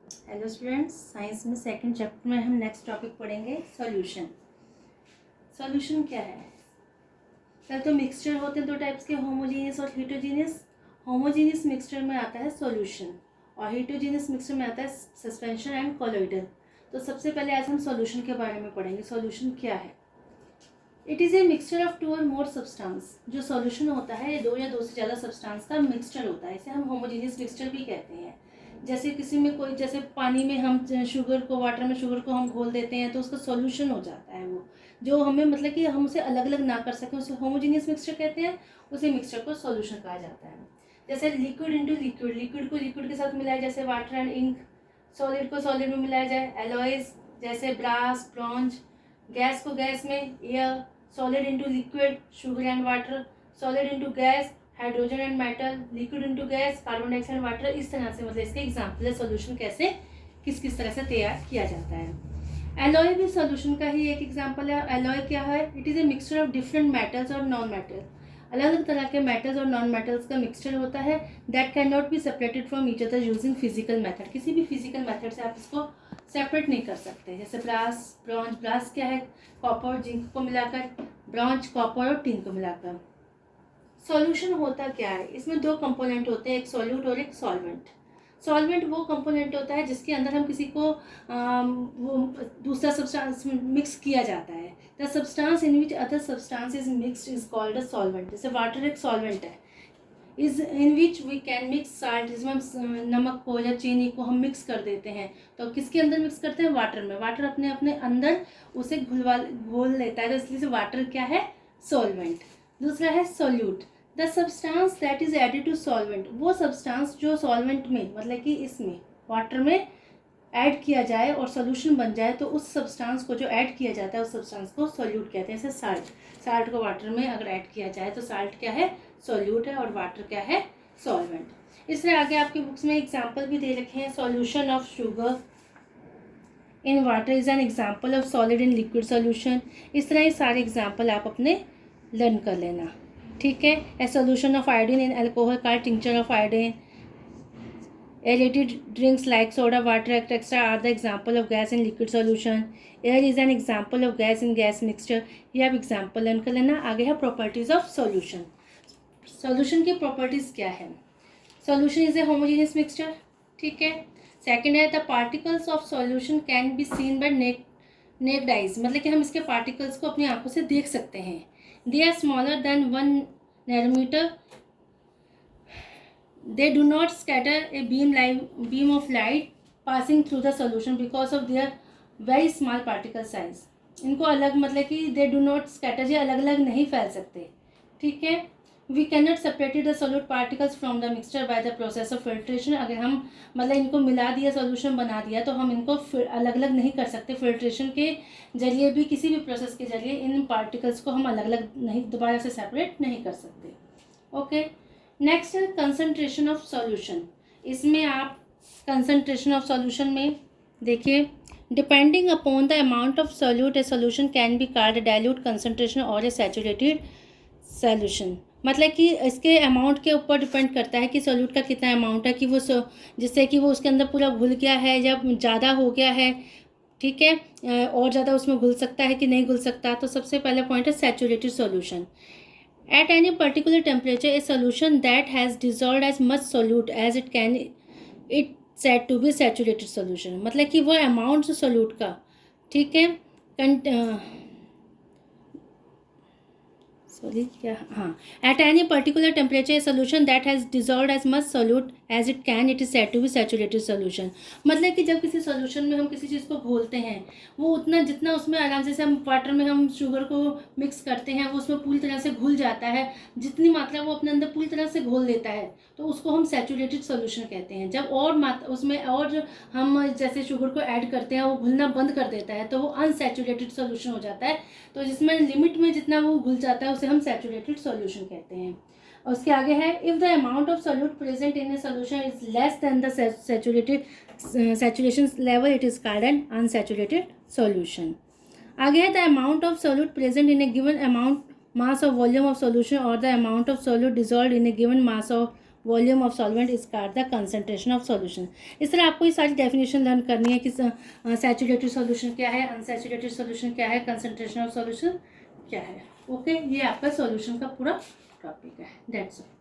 Hello students, science में second chapter में हम नेक्स्ट टॉपिक पढ़ेंगे सॉल्यूशन। सॉल्यूशन क्या है? पहले तो मिक्सचर होते हैं दो टाइप्स के, होमोजीनियस और हीटरोजीनियस। होमोजीनियस मिक्सचर में आता है सॉल्यूशन और हीटरोजीनियस मिक्सचर में आता है सस्पेंशन एंड कोलॉइडल। तो सबसे पहले आज हम सॉल्यूशन के बारे में पढ़ेंगे। सॉल्यूशन क्या है? It is a mixture of two or more substance. जो सॉल्यूशन होता है ये दो या दो से ज़्यादा सब्सटेंस का मिक्सचर होता है। इसे हम होमोजीनियस मिक्सचर भी कहते हैं। जैसे किसी में कोई, जैसे पानी में हम शुगर को, वाटर में शुगर को हम घोल देते हैं तो उसका सॉल्यूशन हो जाता है वो, जो हमें मतलब कि हम उसे अलग अलग ना कर सकें, उसे होमोजीनियस मिक्सचर कहते हैं। उसी मिक्सचर को सॉल्यूशन कहा जाता है। जैसे लिक्विड इंटू लिक्विड, लिक्विड को लिक्विड के साथ मिलाया, जैसे वाटर एंड इंक। सॉलिड को सॉलिड में मिलाया जाए, एलॉयज जैसे ब्रास, ब्रॉन्ज। गैस को गैस में, air. Solid into liquid, sugar and water. Solid into gas, hydrogen and metal. Liquid into gas, carbon dioxide and water. इस तरह से मतलब इसके एग्जाम्पल है सॉल्यूशन कैसे किस किस तरह से तैयार किया जाता है। एलॉय भी सॉल्यूशन का ही एक एग्जाम्पल है। एलॉय क्या है? It is a mixture of different metals और नॉन मेटल। अलग अलग तरह के मेटल्स और नॉन मेटल्स का मिक्सचर होता है। That can not be separated from each other using physical method. किसी भी फिजिकल मेथड से आप इसको सेपरेट नहीं कर सकते। जैसे ब्रास, ब्रॉन्ज। ब्रास क्या है? कॉपर और जिंक को मिलाकर। ब्रॉन्ज कॉपर और टिन को मिलाकर। सॉल्यूशन होता क्या है? इसमें दो कंपोनेंट होते हैं, एक सॉल्यूट और एक सॉल्वेंट। सॉल्वेंट वो कंपोनेंट होता है जिसके अंदर हम किसी को वो दूसरा सब्सटेंस मिक्स किया जाता है। The substance in which other substance is mixed is called a solvent. जैसे वाटर एक सॉल्वेंट है। Is in which we can mix salt, जिसमें हम नमक को या चीनी को हम मिक्स कर देते हैं। तो किसके अंदर मिक्स करते हैं? वाटर में। वाटर अपने अपने अंदर उसे घोल लेता है, तो इसलिए से वाटर क्या है? सॉल्वेंट। दूसरा है solute. The substance that is added to solvent, वो सब्सटेंस जो सॉल्वेंट में मतलब कि इसमें वाटर में ऐड किया जाए और सॉल्यूशन बन जाए, तो उस सब्सटेंस को जो ऐड किया जाता है उस सब्सटेंस को सॉल्यूट कहते हैं। जैसे साल्ट, साल्ट को वाटर में अगर ऐड किया जाए तो साल्ट क्या है? सॉल्यूट है, और वाटर क्या है? सॉल्वेंट। इस तरह आगे आपकी बुक्स में एग्जाम्पल भी दे रखे हैं। Solution of sugar in water is an example of solid in liquid solution. इस तरह ये सारे एग्जाम्पल आप अपने लर्न कर लेना, ठीक है। ए solution of iodine in alcohol called tincture of iodine. Aerated drinks like soda water etc. are the example of gas in liquid solution. Air is an example of gas in gas mixture. ये आप example learn कर लेना। आगे है properties of solution. Solution की properties क्या है? Solution is a homogeneous mixture, ठीक है। सेकंड है the particles of solution can be seen by naked eyes, मतलब कि हम इसके पार्टिकल्स को अपनी आंखों से देख सकते हैं। They are smaller than 1 nanometer. They do not scatter a beam of light passing through the solution because of their very small particle size. इनको अलग मतलब कि they do not scatter, ये अलग अलग नहीं फैल सकते, ठीक है। We cannot separate the solute particles from the mixture by the process of filtration. अगर हम मतलब इनको मिला दिया, सॉल्यूशन बना दिया, तो हम इनको अलग अलग नहीं कर सकते। फिल्ट्रेशन के जरिए भी, किसी भी प्रोसेस के जरिए इन पार्टिकल्स को हम अलग अलग नहीं, दोबारा से सेपरेट नहीं कर सकते, ओके। नेक्स्ट है कंसंट्रेशन ऑफ सॉल्यूशन। इसमें आप कंसंट्रेशन ऑफ सॉल्यूशन में देखिए, depending upon the amount of solute A solution can be called dilute concentration और ए सैचुरेटेड सॉल्यूशन। मतलब कि इसके अमाउंट के ऊपर डिपेंड करता है कि सॉल्यूट का कितना अमाउंट है, कि वो जिससे कि वो उसके अंदर पूरा घुल गया है या ज़्यादा हो गया है, ठीक है, और ज़्यादा उसमें घुल सकता है कि नहीं घुल सकता। तो सबसे पहला पॉइंट है saturated solution. At any particular temperature, a solution that has dissolved as much solute as it can, it said to be saturated solution. मतलब कि वो अमाउंट जो सोल्यूट का, ठीक है, सॉरी क्या, हाँ, at any particular temperature a solution that has dissolve as much solute as it can, it is said to be saturated solution. मतलब कि जब किसी सोल्यूशन में हम किसी चीज़ को घोलते हैं, वो उतना जितना उसमें आराम से हम वाटर में हम शुगर को मिक्स करते हैं, वो उसमें पूरी तरह से घुल जाता है, जितनी मात्रा वो अपने अंदर पूरी तरह से घोल लेता है, तो उसको हम सैचुरेटेड सोल्यूशन कहते हैं। जब और मात्रा उसमें और जो हम जैसे शुगर को ऐड करते हैं वो घुलना बंद कर देता है, तो वो अनसैचुरेटेड सोल्यूशन हो जाता है। तो जिसमें लिमिट में जितना वो घुल जाता है उसे हम सैचुरेटेड सॉल्यूशन कहते हैं। और उसके आगे है if the amount of solute present in a solution is less than the saturation level, it is called an unsaturated solution. आगे है the amount of solute present in a given amount mass of volume of solution और the amount of solute dissolve in a given mass of volume of solvent is called the concentration of solution. इस तरह आपको ये सारी definition learn करनी है कि saturated solution क्या है, अनसैचुरेटेड सॉल्यूशन क्या है, कंसनट्रेशन ऑफ सॉल्यूशन क्या है। ओके, ये आपका सॉल्यूशन का पूरा टॉपिक है। That's all.